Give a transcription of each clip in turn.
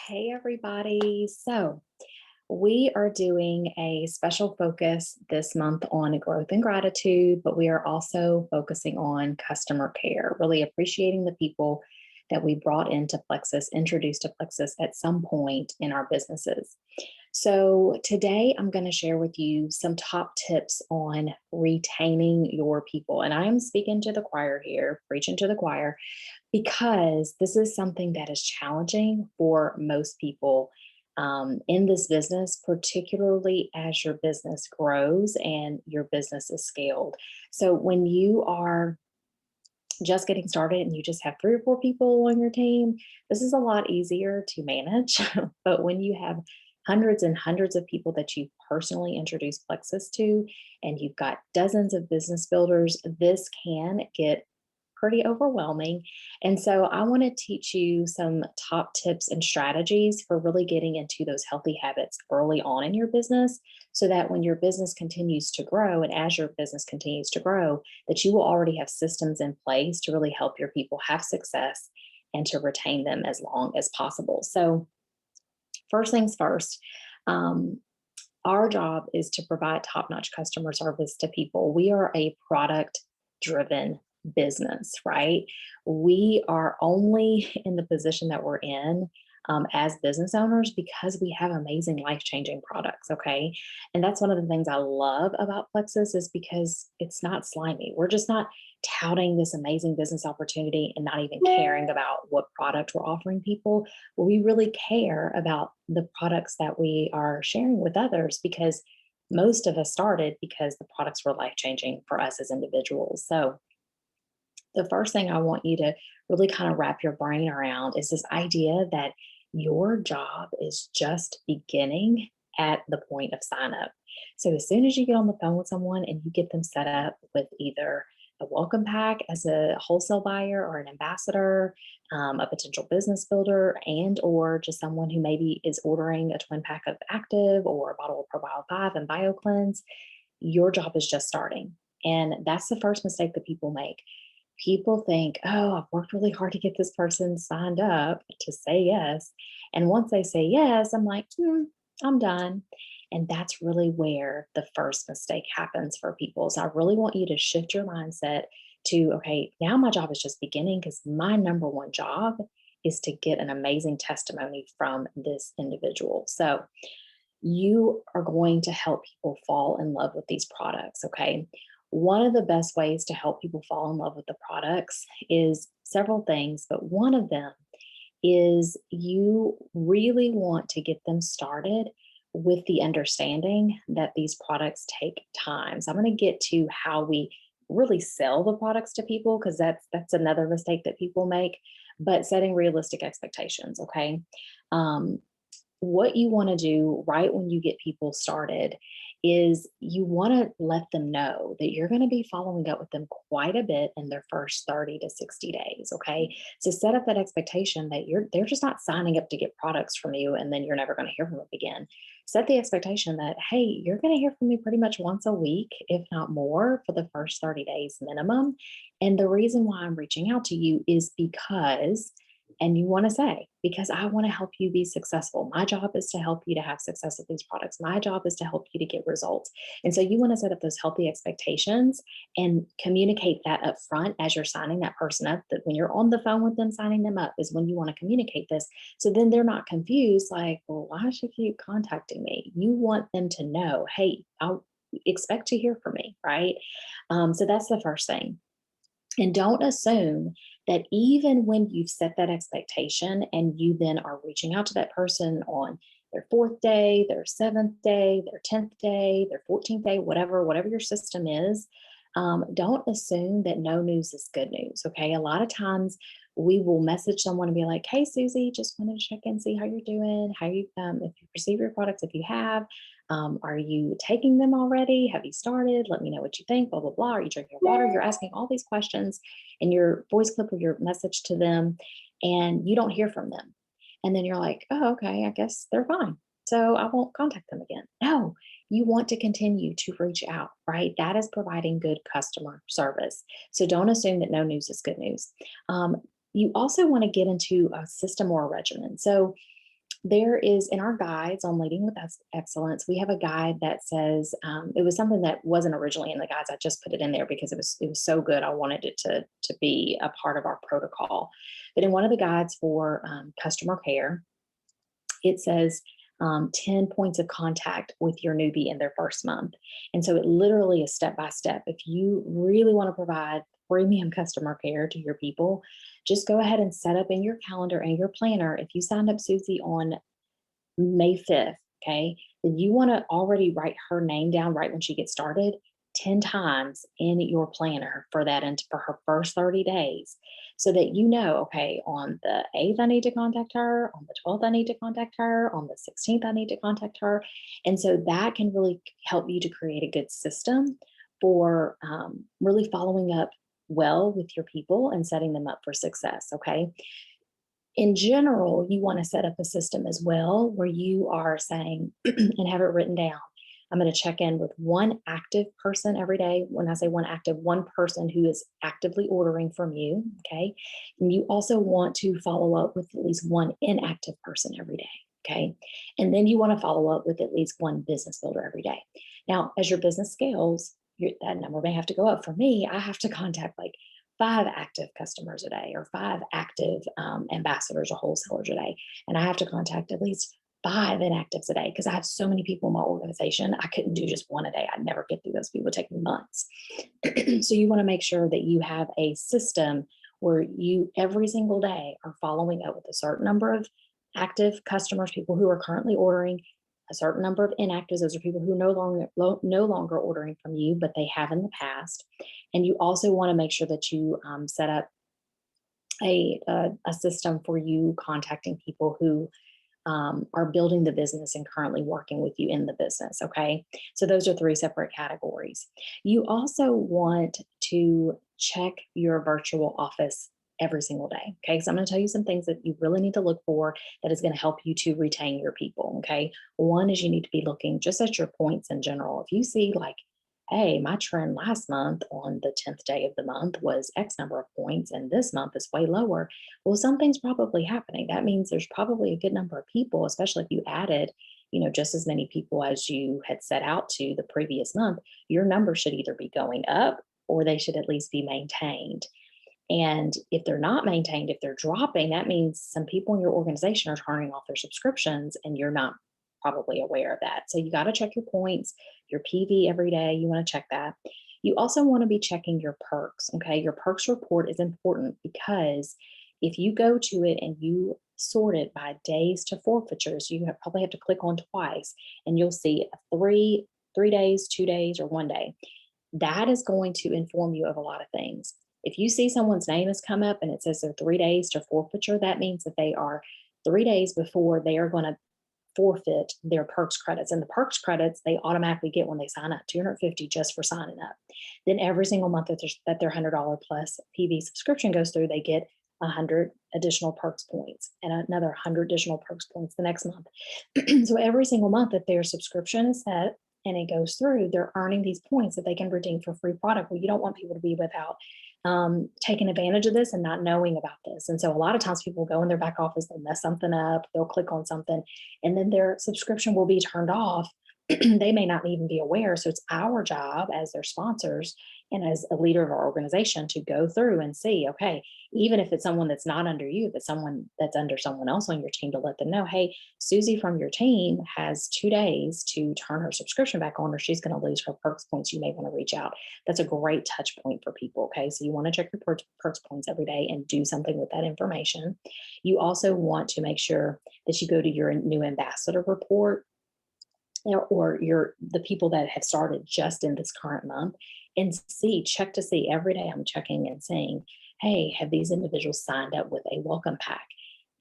Hey, everybody. So, we are doing a special focus this month on growth and gratitude, but we are also focusing on customer care, really appreciating the people that we brought into Plexus, introduced to Plexus at some point in our businesses. So, today I'm going to share with you some top tips on retaining your people. And I am speaking to the choir here, preaching to the choir, because this is something that is challenging for most people in this business, particularly as your business grows and your business is scaled. So, when you are just getting started and you just have three or four people on your team, this is a lot easier to manage. But when you have hundreds and hundreds of people that you've personally introduced Plexus to, and you've got dozens of business builders, this can get pretty overwhelming. And so I want to teach you some top tips and strategies for really getting into those healthy habits early on in your business so that when your business continues to grow and as your business continues to grow, that you will already have systems in place to really help your people have success and to retain them as long as possible. So, first things first, um, our job is to provide top notch customer service to people. We are a product driven business, right? We are only in the position that we're in as business owners because we have amazing life changing products. Okay. And that's one of the things I love about Plexus is because it's not slimy. We're just not touting this amazing business opportunity and not even caring about what product we're offering people. We really care about the products that we are sharing with others because most of us started because the products were life changing for us as individuals. So, the first thing I want you to really kind of wrap your brain around is this idea that your job is just beginning at the point of sign up. So, as soon as you get on the phone with someone and you get them set up with either a welcome pack as a wholesale buyer or an ambassador, a potential business builder, and or just someone who maybe is ordering a twin pack of active or a bottle of probiotic 5 and BioCleanse, your job is just starting. And that's the first mistake that people make. People think, oh, I've worked really hard to get this person signed up to say yes. And once they say yes, I'm like, I'm done. And that's really where the first mistake happens for people. So I really want you to shift your mindset to, okay, now my job is just beginning because my number one job is to get an amazing testimony from this individual. So you are going to help people fall in love with these products. Okay. One of the best ways to help people fall in love with the products is several things, but one of them is you really want to get them started with the understanding that these products take time. So I'm going to get to how we really sell the products to people because that's another mistake that people make, but setting realistic expectations, okay? Um, what you want to do right when you get people started is you want to let them know that you're going to be following up with them quite a bit in their first 30 to 60 days. Okay. So set up that expectation that they're just not signing up to get products from you and then you're never going to hear from them again. Set the expectation that, hey, you're going to hear from me pretty much once a week, if not more, for the first 30 days minimum. And the reason why I'm reaching out to you is because and you want to say, because I want to help you be successful. My job is to help you to have success with these products. My job is to help you to get results. And so you want to set up those healthy expectations and communicate that up front as you're signing that person up. That when you're on the phone with them, signing them up is when you want to communicate this. So then they're not confused, like, well, why should you keep contacting me? You want them to know, hey, I'll expect to hear from me, right? So that's the first thing. And don't assume that even when you've set that expectation and you then are reaching out to that person on their fourth day, their seventh day, their 10th day, their 14th day, whatever your system is, don't assume that no news is good news. Okay. A lot of times we will message someone and be like, hey, Susie, just wanted to check in, see how you're doing, if you receive your products, if you have, are you taking them already? Have you started? Let me know what you think, blah, blah, blah. Are you drinking water? You're asking all these questions in your voice clip or your message to them, and you don't hear from them. And then you're like, oh, okay, I guess they're fine. So I won't contact them again. No, you want to continue to reach out, right? That is providing good customer service. So don't assume that no news is good news. You also want to get into a system or a regimen. So There is in our guides on leading with excellence, we have a guide that says it was something that wasn't originally in the guides. I just put it in there because it was so good. I wanted it to be a part of our protocol. But in one of the guides for customer care, it says 10 points of contact with your newbie in their first month. And so it literally is step by step. If you really want to provide premium customer care to your people, just go ahead and set up in your calendar and your planner. If you signed up Susie on May 5th, okay, then you want to already write her name down right when she gets started 10 times in your planner for that and for her first 30 days so that you know, okay, on the 8th, I need to contact her, on the 12th, I need to contact her, on the 16th, I need to contact her. And so that can really help you to create a good system for really following up well with your people and setting them up for success. Okay. In general, you want to set up a system as well where you are saying and have it written down. I'm going to check in with one active person every day. When I say one active, one person who is actively ordering from you. Okay. And you also want to follow up with at least one inactive person every day. Okay. And then you want to follow up with at least one business builder every day. Now, as your business scales, that number may have to go up. For me, I have to contact like 5 active customers a day or 5 active ambassadors or wholesalers a day. And I have to contact at least 5 inactives a day because I have so many people in my organization. I couldn't do just one a day. I'd never get through those people. It would take me months. So you want to make sure that you have a system where you every single day are following up with a certain number of active customers, people who are currently ordering, a certain number of inactives. Those are people who no longer ordering from you, but they have in the past. And you also want to make sure that you set up a system for you contacting people who are building the business and currently working with you in the business. Okay. So those are 3 separate categories. You also want to check your virtual office every single day. Okay. So I'm going to tell you some things that you really need to look for that is going to help you to retain your people. Okay. One is you need to be looking just at your points in general. If you see like, hey, my trend last month on the 10th day of the month was X number of points, and this month is way lower. Well, something's probably happening. That means there's probably a good number of people, especially if you added, just as many people as you had set out to the previous month. Your number should either be going up or they should at least be maintained. And if they're not maintained, if they're dropping, that means some people in your organization are turning off their subscriptions and you're not probably aware of that. So you got to check your points, your PV every day. You want to check that. You also want to be checking your perks. Okay. Your perks report is important because if you go to it and you sort it by days to forfeitures, probably have to click on twice and you'll see 3 days, 2 days, or 1 day. That is going to inform you of a lot of things. If you see someone's name has come up and it says they're 3 days to forfeiture, that means that they are 3 days before they are going to forfeit their perks credits. And the perks credits they automatically get when they sign up, 250 just for signing up. Then every single month that their $100 plus PV subscription goes through, they get 100 additional perks points and another 100 additional perks points the next month. So every single month that their subscription is set and it goes through, they're earning these points that they can redeem for free product. Well, you don't want people to be without taking advantage of this and not knowing about this. And so a lot of times people go in their back office, they'll mess something up, they'll click on something, and then their subscription will be turned off. They may not even be aware. So it's our job as their sponsors and as a leader of our organization to go through and see, okay, even if it's someone that's not under you, but someone that's under someone else on your team, to let them know, hey, Susie from your team has 2 days to turn her subscription back on, or she's going to lose her perks points. You may want to reach out. That's a great touch point for people. Okay. So you want to check your perks points every day and do something with that information. You also want to make sure that you go to your new ambassador report or the people that have started just in this current month and check to see every day. I'm checking and saying, hey, have these individuals signed up with a welcome pack?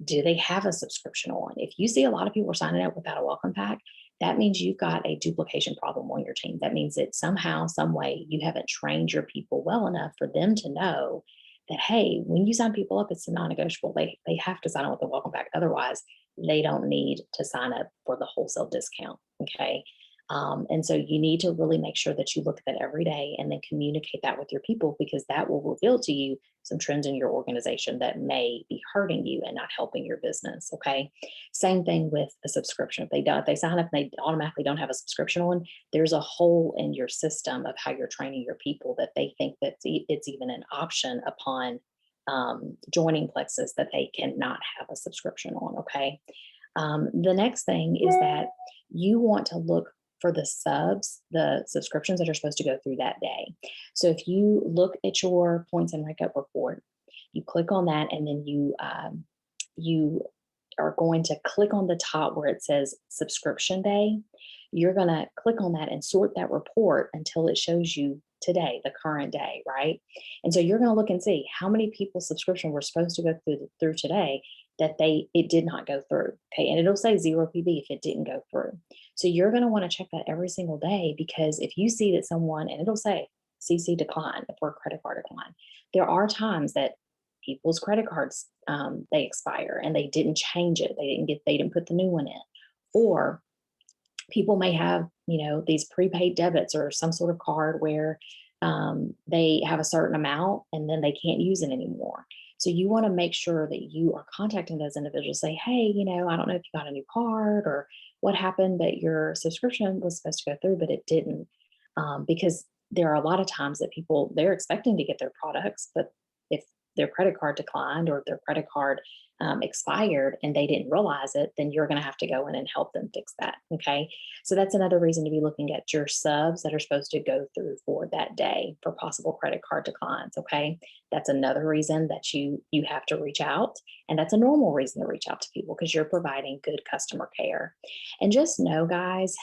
Do they have a subscription on? If you see a lot of people are signing up without a welcome pack, that means you've got a duplication problem on your team. That means that somehow, some way, you haven't trained your people well enough for them to know that, hey, when you sign people up, it's a non-negotiable. They have to sign up with a welcome pack. Otherwise, they don't need to sign up for the wholesale discount. Okay. And so you need to really make sure that you look at that every day and then communicate that with your people, because that will reveal to you some trends in your organization that may be hurting you and not helping your business. Okay. Same thing with a subscription. If they sign up and they automatically don't have a subscription on, there's a hole in your system of how you're training your people that they think that it's even an option upon joining Plexus that they cannot have a subscription on. Okay. The next thing is that you want to look for the subscriptions that are supposed to go through that day. So if you look at your points and rank up report, you click on that, and then you are going to click on the top where it says subscription day. You're going to click on that and sort that report until it shows you today, the current day, right? And so you're going to look and see how many people's subscription were supposed to go through today that it did not go through. Okay. And it'll say 0 PB if it didn't go through. So you're going to want to check that every single day, because if you see that someone, and it'll say CC decline for a credit card decline, there are times that people's credit cards, they expire and they didn't change it. They didn't put the new one in. Or people may have, these prepaid debits or some sort of card where they have a certain amount and then they can't use it anymore. So you want to make sure that you are contacting those individuals, say, hey, I don't know if you got a new card or what happened, but your subscription was supposed to go through, but it didn't. Because there are a lot of times that they're expecting to get their products, but if their credit card declined or their credit card expired and they didn't realize it, then you're going to have to go in and help them fix that. Okay. So that's another reason to be looking at your subs that are supposed to go through for that day for possible credit card declines. Okay. That's another reason that you have to reach out. And that's a normal reason to reach out to people, because you're providing good customer care. And just know, guys,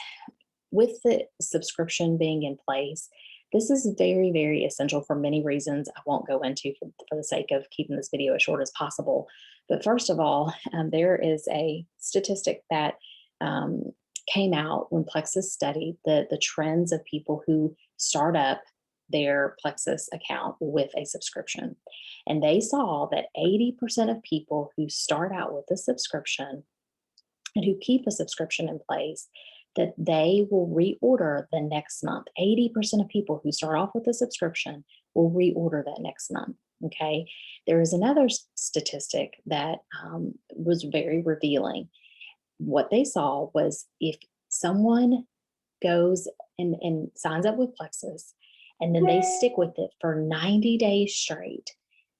with the subscription being in place, this is very, very essential for many reasons I won't go into for the sake of keeping this video as short as possible. But first of all, there is a statistic that came out when Plexus studied the trends of people who start up their Plexus account with a subscription. And they saw that 80% of people who start out with a subscription and who keep a subscription in place, that they will reorder the next month. 80% of people who start off with a subscription will reorder that next month. Okay. There is another statistic that was very revealing. What they saw was if someone goes and signs up with Plexus and then they stick with it for 90 days straight,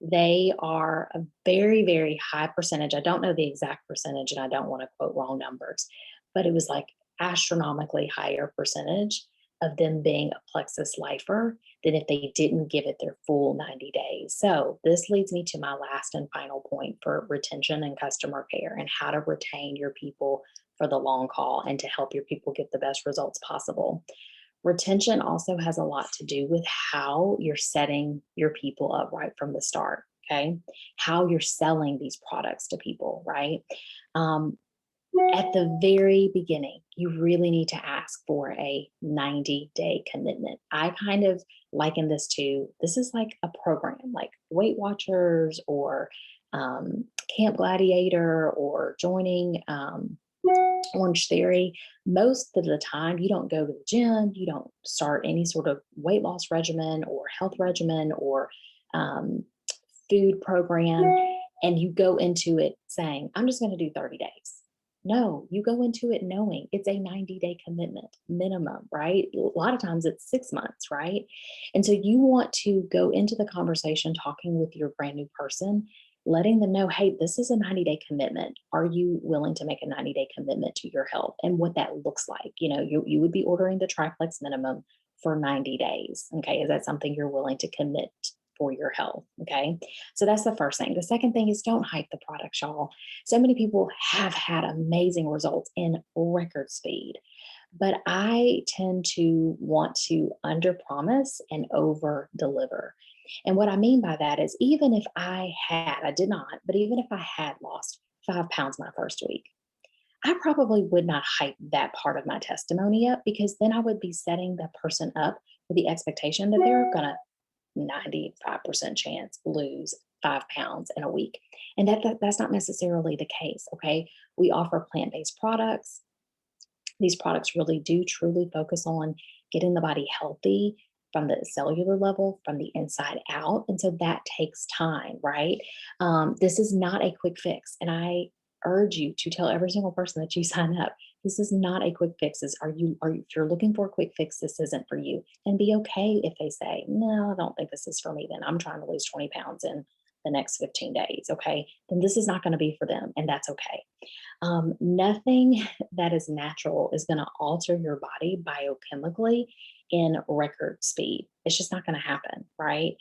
they are a very, very high percentage. I don't know the exact percentage and I don't want to quote wrong numbers, but it was like astronomically higher percentage of them being a Plexus lifer than if they didn't give it their full 90 days. So this leads me to my last and final point for retention and customer care and how to retain your people for the long haul and to help your people get the best results possible. Retention also has a lot to do with how you're setting your people up right from the start. Okay. How you're selling these products to people, right? At the very beginning, you really need to ask for a 90-day commitment. I kind of liken this is like a program, like Weight Watchers or Camp Gladiator or joining Orange Theory. Most of the time, you don't go to the gym, you don't start any sort of weight loss regimen or health regimen or food program, and you go into it saying, I'm just going to do 30 days. No, you go into it knowing it's a 90-day commitment minimum, right? A lot of times it's 6 months, right? And so you want to go into the conversation talking with your brand new person, letting them know, hey, this is a 90-day commitment. Are you willing to make a 90-day commitment to your health and what that looks like? You would be ordering the triplex minimum for 90 days. Okay. Is that something you're willing to commit for your health? Okay. So that's the first thing. The second thing is don't hype the product, y'all. So many people have had amazing results in record speed, but I tend to want to under promise and over deliver. And what I mean by that is even if I did not, but even if I had lost 5 pounds my first week, I probably would not hype that part of my testimony up, because then I would be setting that person up with the expectation that they're going to 95% chance lose 5 pounds in a week. And that's not necessarily the case. Okay. We offer plant-based products. These products really do truly focus on getting the body healthy, from the cellular level, from the inside out. And so that takes time, right? This is not a quick fix. And I urge you to tell every single person that you sign up, this is not a quick fix. If you're looking for a quick fix, this isn't for you. And be okay if they say, no, I don't think this is for me. Then I'm trying to lose 20 pounds in the next 15 days. Okay. Then this is not going to be for them. And that's okay. Nothing that is natural is going to alter your body biochemically in record speed. It's just not going to happen, right?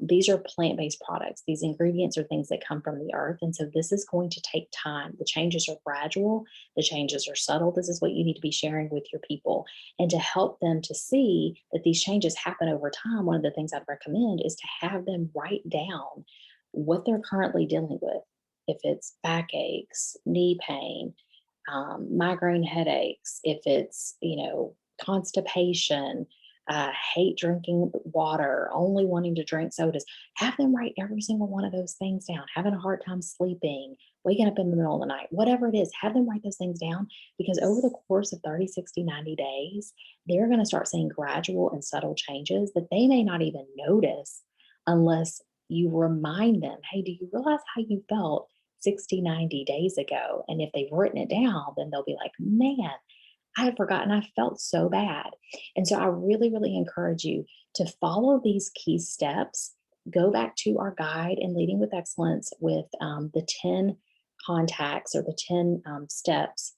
These are plant based products. These ingredients are things that come from the earth. And so this is going to take time. The changes are gradual, the changes are subtle. This is what you need to be sharing with your people. And to help them to see that these changes happen over time, one of the things I'd recommend is to have them write down what they're currently dealing with. If it's backaches, knee pain, migraine headaches, if it's, constipation, hate drinking water, only wanting to drink sodas, have them write every single one of those things down, having a hard time sleeping, waking up in the middle of the night, whatever it is, have them write those things down because over the course of 30, 60, 90 days, they're going to start seeing gradual and subtle changes that they may not even notice unless you remind them, hey, do you realize how you felt 60, 90 days ago? And if they've written it down, then they'll be like, man, I had forgotten I felt so bad. And so I really, really encourage you to follow these key steps. Go back to our guide and leading with excellence with the 10 contacts or the 10 steps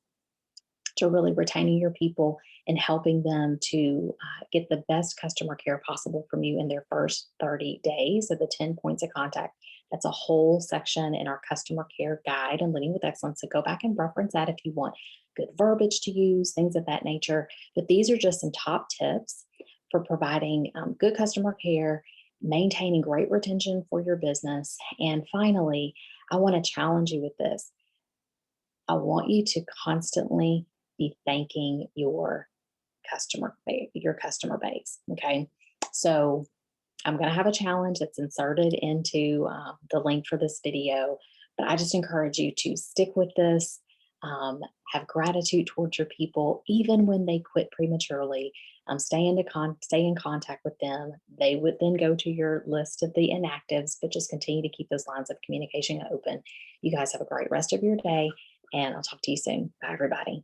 to really retaining your people and helping them to get the best customer care possible from you in their first 30 days of the 10 points of contact. That's a whole section in our customer care guide and leading with excellence. So go back and reference that if you want good verbiage to use, things of that nature. But these are just some top tips for providing good customer care, maintaining great retention for your business. And finally, I want to challenge you with this. I want you to constantly be thanking your customer base. Okay. So I'm going to have a challenge that's inserted into the link for this video, but I just encourage you to stick with this, have gratitude towards your people, even when they quit prematurely. Stay in contact with them. They would then go to your list of the inactives, but just continue to keep those lines of communication open. You guys have a great rest of your day, and I'll talk to you soon. Bye, everybody.